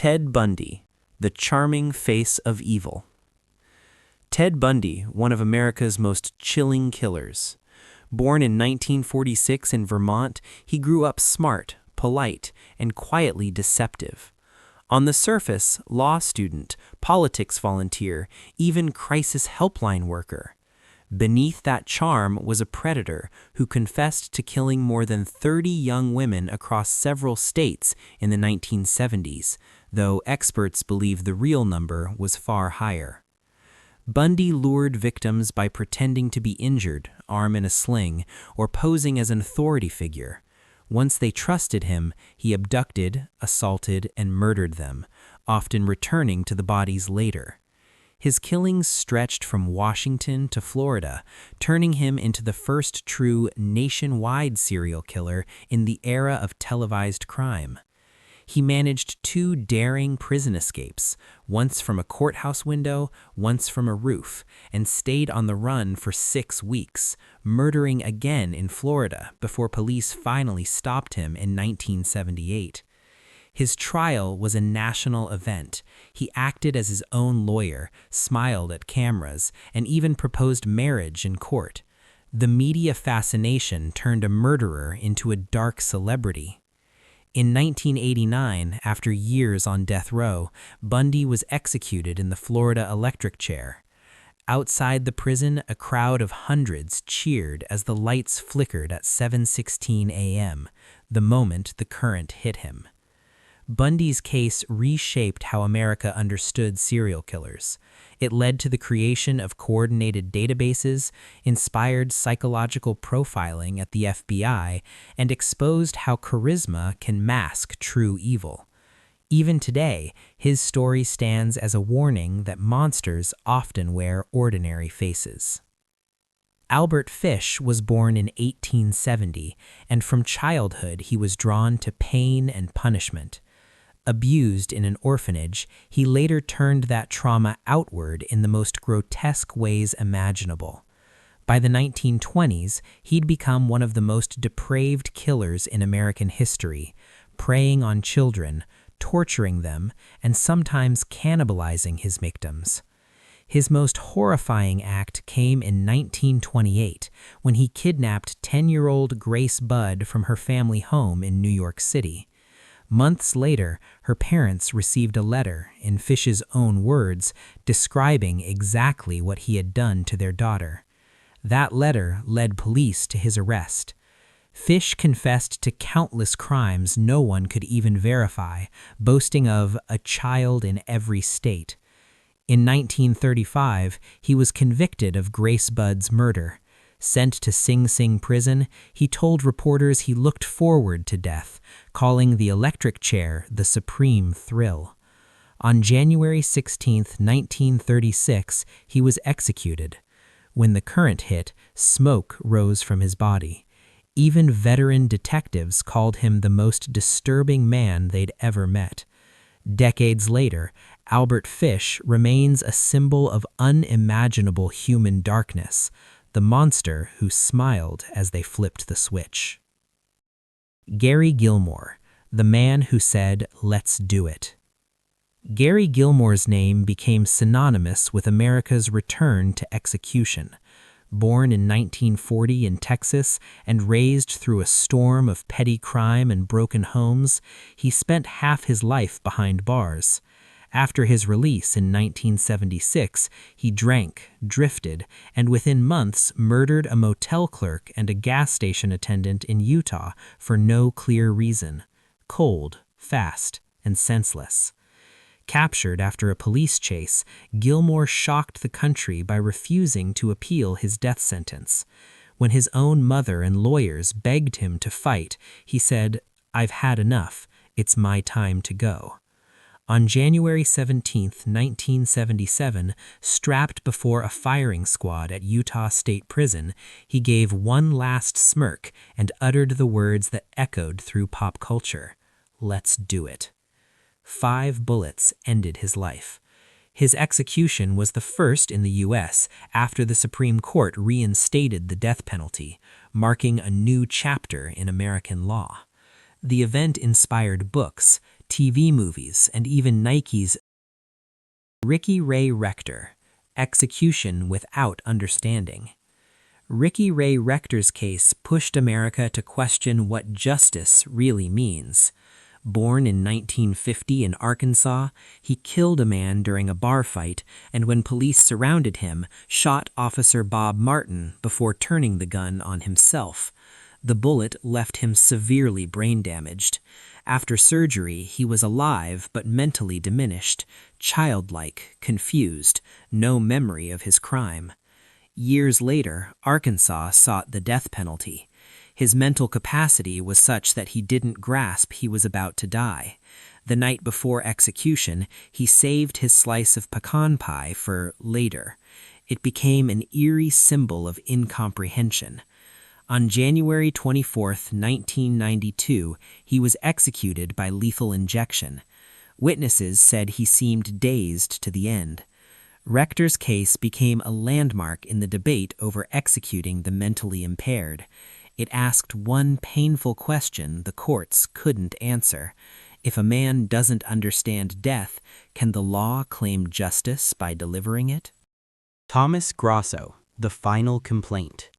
Ted Bundy, the charming face of evil. Ted Bundy, one of America's most chilling killers. Born in 1946 in Vermont, he grew up smart, polite, and quietly deceptive. On the surface, law student, politics volunteer, even crisis helpline worker. Beneath that charm was a predator who confessed to killing more than 30 young women across several states in the 1970s, though experts believe the real number was far higher. Bundy lured victims by pretending to be injured, arm in a sling, or posing as an authority figure. Once they trusted him, he abducted, assaulted, and murdered them, often returning to the bodies later. His killings stretched from Washington to Florida, turning him into the first true nationwide serial killer in the era of televised crime. He managed 2 daring prison escapes, once from a courthouse window, once from a roof, and stayed on the run for 6 weeks, murdering again in Florida before police finally stopped him in 1978. His trial was a national event. He acted as his own lawyer, smiled at cameras, and even proposed marriage in court. The media fascination turned a murderer into a dark celebrity. In 1989, after years on death row, Bundy was executed in the Florida electric chair. Outside the prison, a crowd of hundreds cheered as the lights flickered at 7:16 a.m., the moment the current hit him. Bundy's case reshaped how America understood serial killers. It led to the creation of coordinated databases, inspired psychological profiling at the FBI, and exposed how charisma can mask true evil. Even today, his story stands as a warning that monsters often wear ordinary faces. Albert Fish was born in 1870, and from childhood he was drawn to pain and punishment. Abused in an orphanage, he later turned that trauma outward in the most grotesque ways imaginable. By the 1920s, he'd become one of the most depraved killers in American history, preying on children, torturing them, and sometimes cannibalizing his victims. His most horrifying act came in 1928, when he kidnapped 10-year-old Grace Budd from her family home in New York City. Months later, her parents received a letter, in Fish's own words, describing exactly what he had done to their daughter. That letter led police to his arrest. Fish confessed to countless crimes no one could even verify, boasting of a child in every state. In 1935, he was convicted of Grace Budd's murder. Sent to Sing Sing prison, he told reporters he looked forward to death, calling the electric chair the supreme thrill. On January 16, 1936, he was executed. When the current hit, smoke rose from his body. Even veteran detectives called him the most disturbing man they'd ever met. Decades later, Albert Fish remains a symbol of unimaginable human darkness, the monster who smiled as they flipped the switch. Gary Gilmore, the man who said, "Let's do it." Gary Gilmore's name became synonymous with America's return to execution. Born in 1940 in Texas and raised through a storm of petty crime and broken homes, he spent half his life behind bars. After his release in 1976, he drank, drifted, and within months murdered a motel clerk and a gas station attendant in Utah for no clear reason. Cold, fast, and senseless. Captured after a police chase, Gilmore shocked the country by refusing to appeal his death sentence. When his own mother and lawyers begged him to fight, he said, "I've had enough. It's my time to go." On January 17, 1977, strapped before a firing squad at Utah State Prison, he gave one last smirk and uttered the words that echoed through pop culture. "Let's do it." 5 bullets ended his life. His execution was the first in the U.S. after the Supreme Court reinstated the death penalty, marking a new chapter in American law. The event inspired books, TV movies, and even Nike's Ricky Ray Rector, Execution Without Understanding. Ricky Ray Rector's case pushed America to question what justice really means. Born in 1950 in Arkansas, he killed a man during a bar fight and when police surrounded him, shot Officer Bob Martin before turning the gun on himself. The bullet left him severely brain damaged. After surgery, he was alive but mentally diminished, childlike, confused, no memory of his crime. Years later, Arkansas sought the death penalty. His mental capacity was such that he didn't grasp he was about to die. The night before execution, he saved his slice of pecan pie for later. It became an eerie symbol of incomprehension. On January 24, 1992, he was executed by lethal injection. Witnesses said he seemed dazed to the end. Rector's case became a landmark in the debate over executing the mentally impaired. It asked one painful question the courts couldn't answer. If a man doesn't understand death, can the law claim justice by delivering it? Thomas Grosso, the final complaint.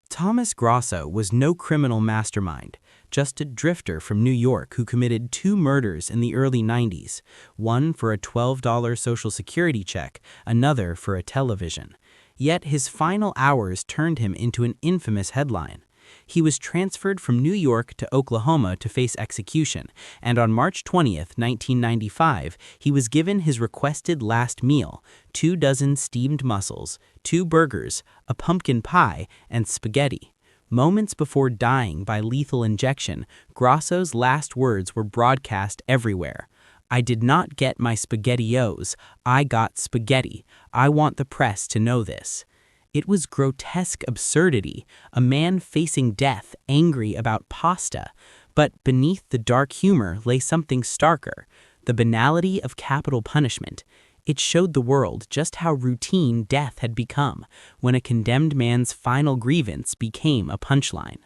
Thomas Grosso was no criminal mastermind, just a drifter from New York who committed 2 murders in the early 90s, one for a $12 Social Security check, another for a television. Yet his final hours turned him into an infamous headline. He was transferred from New York to Oklahoma to face execution, and on March 20th, 1995, he was given his requested last meal, 2 dozen steamed mussels, 2 burgers, a pumpkin pie, and spaghetti. Moments before dying by lethal injection, Grosso's last words were broadcast everywhere. "I did not get my SpaghettiOs. I got spaghetti. I want the press to know this." It was grotesque absurdity, a man facing death, angry about pasta. But beneath the dark humor lay something starker, the banality of capital punishment. It showed the world just how routine death had become when a condemned man's final grievance became a punchline.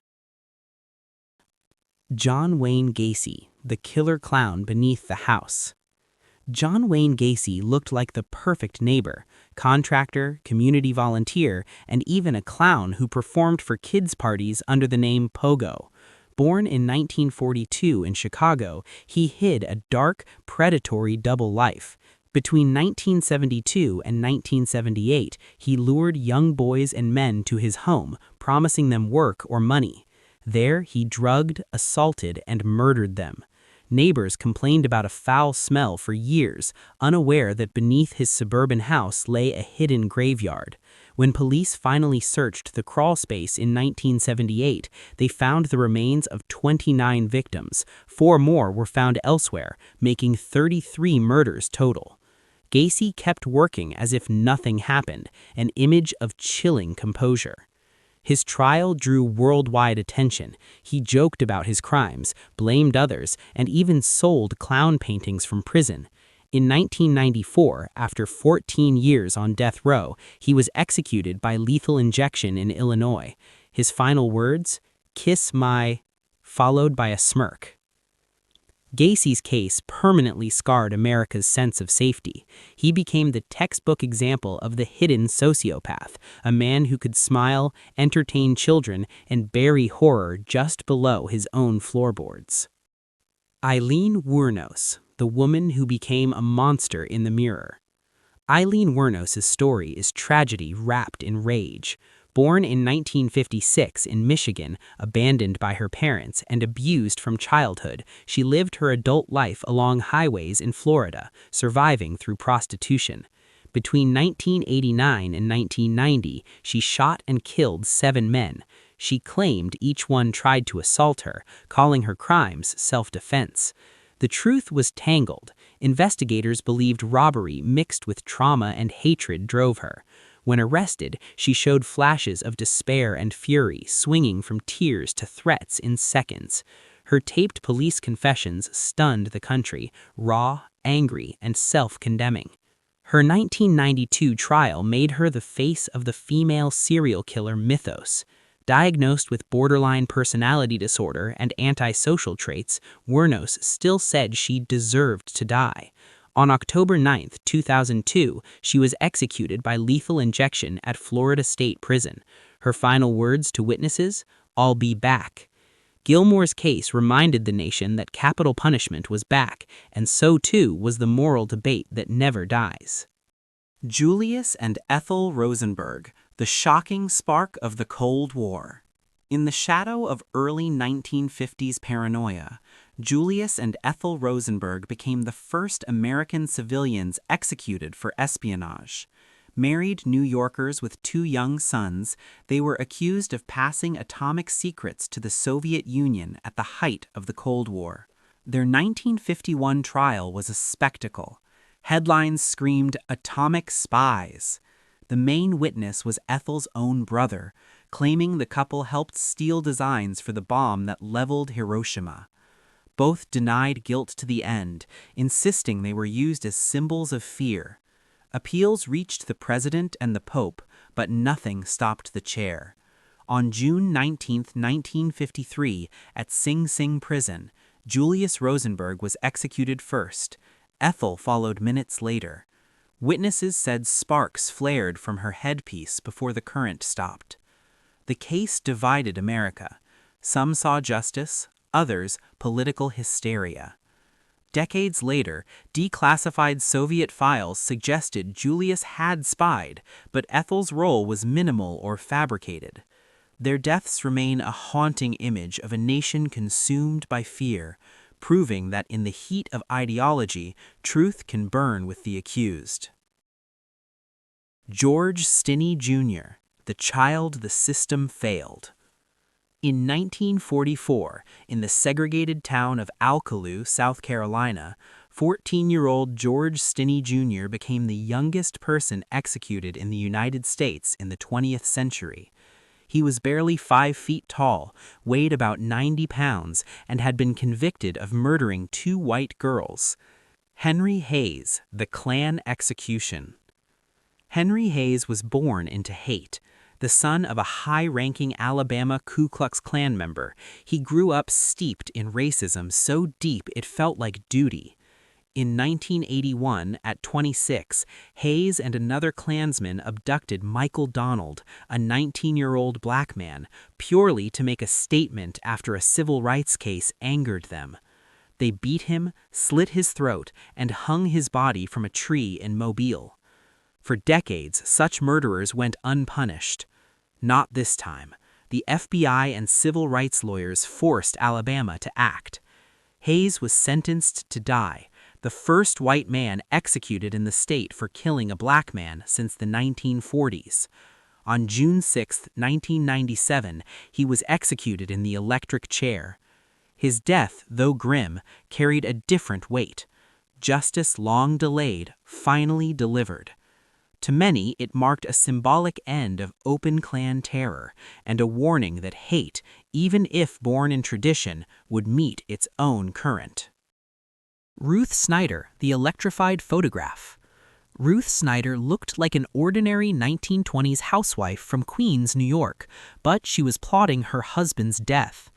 John Wayne Gacy, the killer clown beneath the house. John Wayne Gacy looked like the perfect neighbor, contractor, community volunteer, and even a clown who performed for kids' parties under the name Pogo. Born in 1942 in Chicago, he hid a dark, predatory double life. Between 1972 and 1978, he lured young boys and men to his home, promising them work or money. There, he drugged, assaulted, and murdered them. Neighbors complained about a foul smell for years, unaware that beneath his suburban house lay a hidden graveyard. When police finally searched the crawl space in 1978, they found the remains of 29 victims. 4 more were found elsewhere, making 33 murders total. Gacy kept working as if nothing happened, an image of chilling composure. His trial drew worldwide attention. He joked about his crimes, blamed others, and even sold clown paintings from prison. In 1994, after 14 years on death row, he was executed by lethal injection in Illinois. His final words, "Kiss my," followed by a smirk. Gacy's case permanently scarred America's sense of safety. He became the textbook example of the hidden sociopath, a man who could smile, entertain children, and bury horror just below his own floorboards. Eileen Wuornos, the woman who became a monster in the mirror. Eileen Wuornos' story is tragedy wrapped in rage. Born in 1956 in Michigan, abandoned by her parents and abused from childhood, she lived her adult life along highways in Florida, surviving through prostitution. Between 1989 and 1990, she shot and killed 7 men. She claimed each one tried to assault her, calling her crimes self-defense. The truth was tangled. Investigators believed robbery mixed with trauma and hatred drove her. When arrested, she showed flashes of despair and fury, swinging from tears to threats in seconds. Her taped police confessions stunned the country, raw, angry, and self-condemning. Her 1992 trial made her the face of the female serial killer mythos. Diagnosed with borderline personality disorder and antisocial traits, Wuornos still said she deserved to die. On October 9, 2002, she was executed by lethal injection at Florida State Prison. Her final words to witnesses, "I'll be back." Gilmore's case reminded the nation that capital punishment was back, and so too was the moral debate that never dies. Julius and Ethel Rosenberg, the shocking spark of the Cold War. In the shadow of early 1950s paranoia, Julius and Ethel Rosenberg became the first American civilians executed for espionage. Married New Yorkers with 2 young sons, they were accused of passing atomic secrets to the Soviet Union at the height of the Cold War. Their 1951 trial was a spectacle. Headlines screamed, "Atomic Spies." The main witness was Ethel's own brother, claiming the couple helped steal designs for the bomb that leveled Hiroshima. Both denied guilt to the end, insisting they were used as symbols of fear. Appeals reached the president and the pope, but nothing stopped the chair. On June 19, 1953, at Sing Sing prison, Julius Rosenberg was executed first. Ethel followed minutes later. Witnesses said sparks flared from her headpiece before the current stopped. The case divided America. Some saw justice, others political hysteria. Decades later, declassified Soviet files suggested Julius had spied, but Ethel's role was minimal or fabricated. Their deaths remain a haunting image of a nation consumed by fear, proving that in the heat of ideology, truth can burn with the accused. George Stinney, Jr., the child the system failed. In 1944, in the segregated town of Alcaloo, South Carolina, 14-year-old George Stinney, Jr. became the youngest person executed in the United States in the 20th century. He was barely 5 feet tall, weighed about 90 pounds, and had been convicted of murdering 2 white girls. Henry Hayes, the Klan execution. Henry Hayes was born into hate. The son of a high-ranking Alabama Ku Klux Klan member, he grew up steeped in racism so deep it felt like duty. In 1981, at 26, Hayes and another Klansman abducted Michael Donald, a 19-year-old black man, purely to make a statement after a civil rights case angered them. They beat him, slit his throat, and hung his body from a tree in Mobile. For decades, such murderers went unpunished. Not this time. The FBI and civil rights lawyers forced Alabama to act. Hayes was sentenced to die, the first white man executed in the state for killing a black man since the 1940s. On June 6, 1997, he was executed in the electric chair. His death, though grim, carried a different weight. Justice long delayed, finally delivered. To many, it marked a symbolic end of open Klan terror and a warning that hate, even if born in tradition, would meet its own current. Ruth Snyder, the electrified photograph. Ruth Snyder looked like an ordinary 1920s housewife from Queens, New York, but she was plotting her husband's death.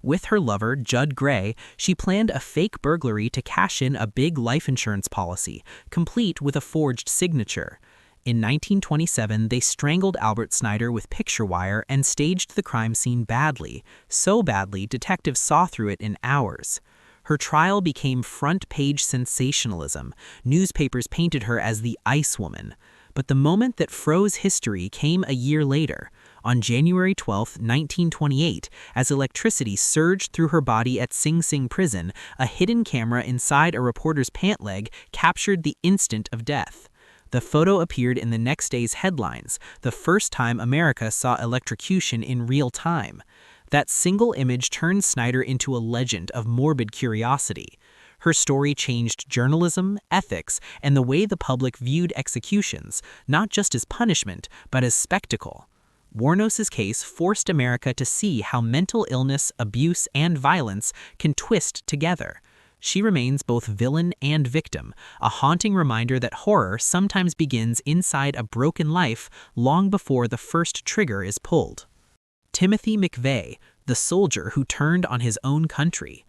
With her lover, Judd Gray, she planned a fake burglary to cash in a big life insurance policy, complete with a forged signature. In 1927, they strangled Albert Snyder with picture wire and staged the crime scene badly, so badly detectives saw through it in hours. Her trial became front-page sensationalism. Newspapers painted her as the Ice Woman. But the moment that froze history came a year later, on January 12, 1928, as electricity surged through her body at Sing Sing prison, a hidden camera inside a reporter's pant leg captured the instant of death. The photo appeared in the next day's headlines, the first time America saw electrocution in real time. That single image turned Snyder into a legend of morbid curiosity. Her story changed journalism, ethics, and the way the public viewed executions, not just as punishment, but as spectacle. Wuornos's case forced America to see how mental illness, abuse, and violence can twist together. She remains both villain and victim, a haunting reminder that horror sometimes begins inside a broken life long before the first trigger is pulled. Timothy McVeigh, the soldier who turned on his own country.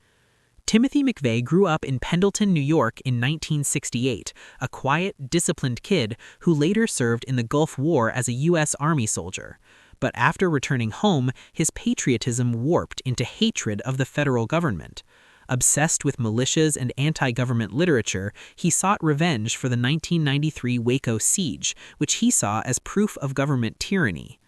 Timothy McVeigh grew up in Pendleton, New York in 1968, a quiet, disciplined kid who later served in the Gulf War as a U.S. Army soldier. But after returning home, his patriotism warped into hatred of the federal government. Obsessed with militias and anti-government literature, he sought revenge for the 1993 Waco siege, which he saw as proof of government tyranny.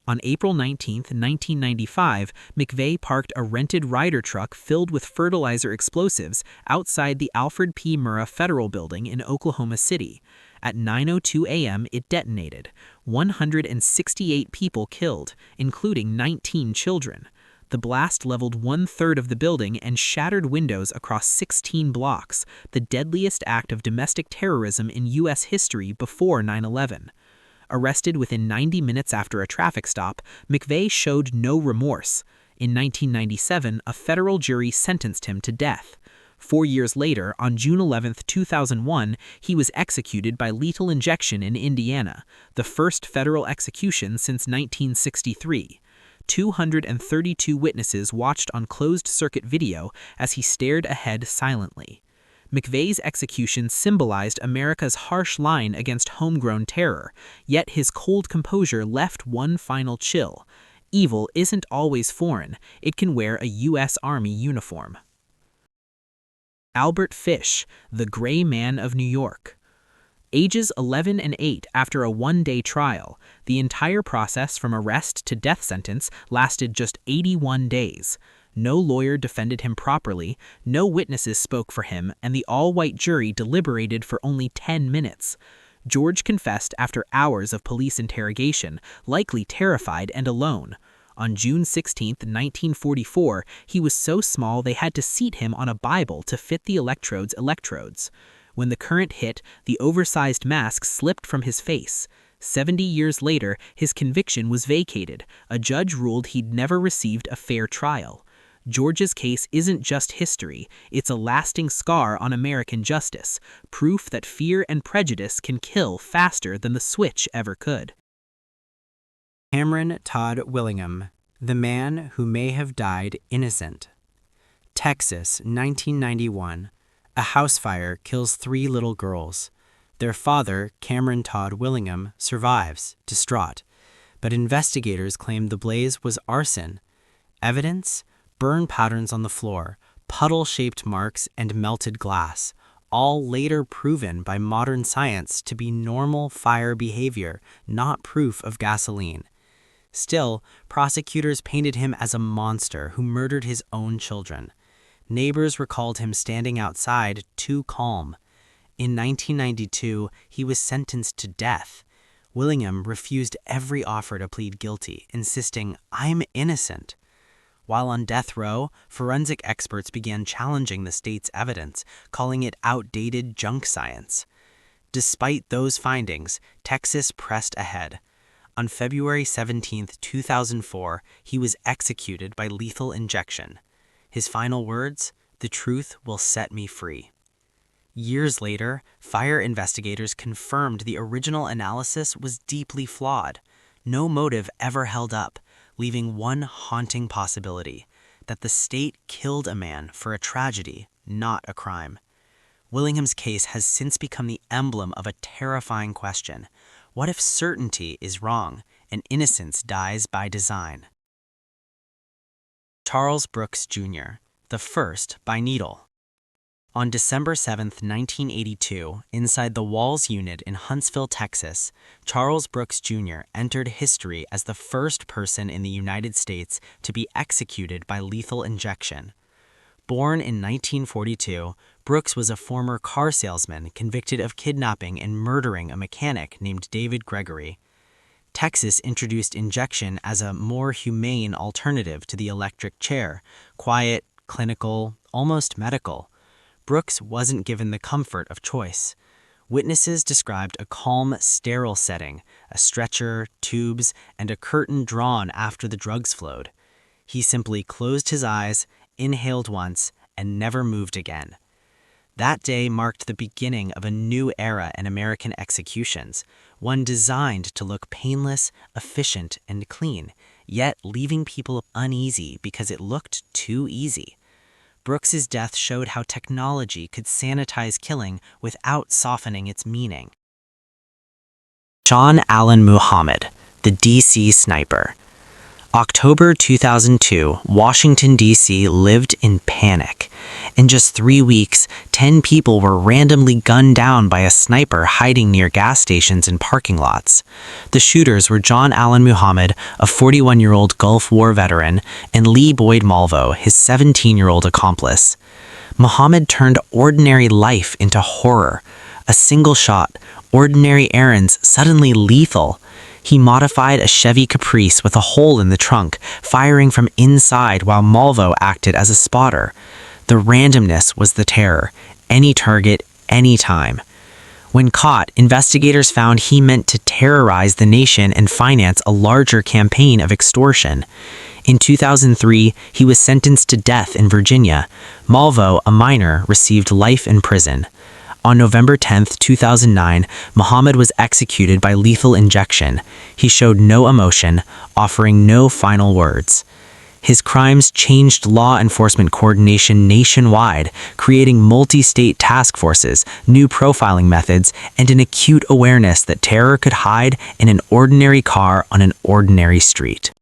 On April 19, 1995, McVeigh parked a rented Ryder truck filled with fertilizer explosives outside the Alfred P. Murrah Federal Building in Oklahoma City. At 9:02 a.m., it detonated. 168 people killed, including 19 children. The blast leveled one-third of the building and shattered windows across 16 blocks, the deadliest act of domestic terrorism in U.S. history before 9/11. Arrested within 90 minutes after a traffic stop, McVeigh showed no remorse. In 1997, a federal jury sentenced him to death. 4 years later, on June 11, 2001, he was executed by lethal injection in Indiana, the first federal execution since 1963. 232 witnesses watched on closed-circuit video as he stared ahead silently. McVeigh's execution symbolized America's harsh line against homegrown terror, yet his cold composure left one final chill. Evil isn't always foreign. It can wear a U.S. Army uniform. Albert Fish, the Gray Man of New York. Ages 11 and 8 after a one-day trial, the entire process from arrest to death sentence lasted just 81 days. No lawyer defended him properly, no witnesses spoke for him, and the all-white jury deliberated for only 10 minutes. George confessed after hours of police interrogation, likely terrified and alone. On June 16, 1944, he was so small they had to seat him on a Bible to fit the electrodes. When the current hit, the oversized mask slipped from his face. 70 years later, his conviction was vacated. A judge ruled he'd never received a fair trial. George's case isn't just history, it's a lasting scar on American justice, proof that fear and prejudice can kill faster than the switch ever could. Cameron Todd Willingham, the man who may have died innocent. Texas, 1991. A house fire kills 3 little girls. Their father, Cameron Todd Willingham, survives, distraught, but investigators claim the blaze was arson. Evidence? Burn patterns on the floor, puddle-shaped marks, and melted glass, all later proven by modern science to be normal fire behavior, not proof of gasoline. Still, prosecutors painted him as a monster who murdered his own children. Neighbors recalled him standing outside, too calm. In 1992, he was sentenced to death. Willingham refused every offer to plead guilty, insisting, "I'm innocent." While on death row, forensic experts began challenging the state's evidence, calling it outdated junk science. Despite those findings, Texas pressed ahead. On February 17, 2004, he was executed by lethal injection. His final words, "The truth will set me free." Years later, fire investigators confirmed the original analysis was deeply flawed. No motive ever held up, leaving one haunting possibility, that the state killed a man for a tragedy, not a crime. Willingham's case has since become the emblem of a terrifying question. What if certainty is wrong and innocence dies by design? Charles Brooks, Jr., the first by needle. On December 7, 1982, inside the Walls Unit in Huntsville, Texas, Charles Brooks, Jr. entered history as the first person in the United States to be executed by lethal injection. Born in 1942, Brooks was a former car salesman convicted of kidnapping and murdering a mechanic named David Gregory. Texas introduced injection as a more humane alternative to the electric chair, quiet, clinical, almost medical. Brooks wasn't given the comfort of choice. Witnesses described a calm, sterile setting, a stretcher, tubes, and a curtain drawn after the drugs flowed. He simply closed his eyes, inhaled once, and never moved again. That day marked the beginning of a new era in American executions, one designed to look painless, efficient, and clean, yet leaving people uneasy because it looked too easy. Brooks's death showed how technology could sanitize killing without softening its meaning. John Allen Muhammad, the D.C. sniper. October 2002, Washington, D.C. lived in panic. In just 3 weeks, 10 people were randomly gunned down by a sniper hiding near gas stations and parking lots. The shooters were John Allen Muhammad, a 41-year-old Gulf War veteran, and Lee Boyd Malvo, his 17-year-old accomplice. Muhammad turned ordinary life into horror. A single shot, ordinary errands suddenly lethal. He modified a Chevy Caprice with a hole in the trunk, firing from inside while Malvo acted as a spotter. The randomness was the terror. Any target, any time. When caught, investigators found he meant to terrorize the nation and finance a larger campaign of extortion. In 2003, he was sentenced to death in Virginia. Malvo, a minor, received life in prison. On November 10, 2009, Muhammad was executed by lethal injection. He showed no emotion, offering no final words. His crimes changed law enforcement coordination nationwide, creating multi-state task forces, new profiling methods, and an acute awareness that terror could hide in an ordinary car on an ordinary street.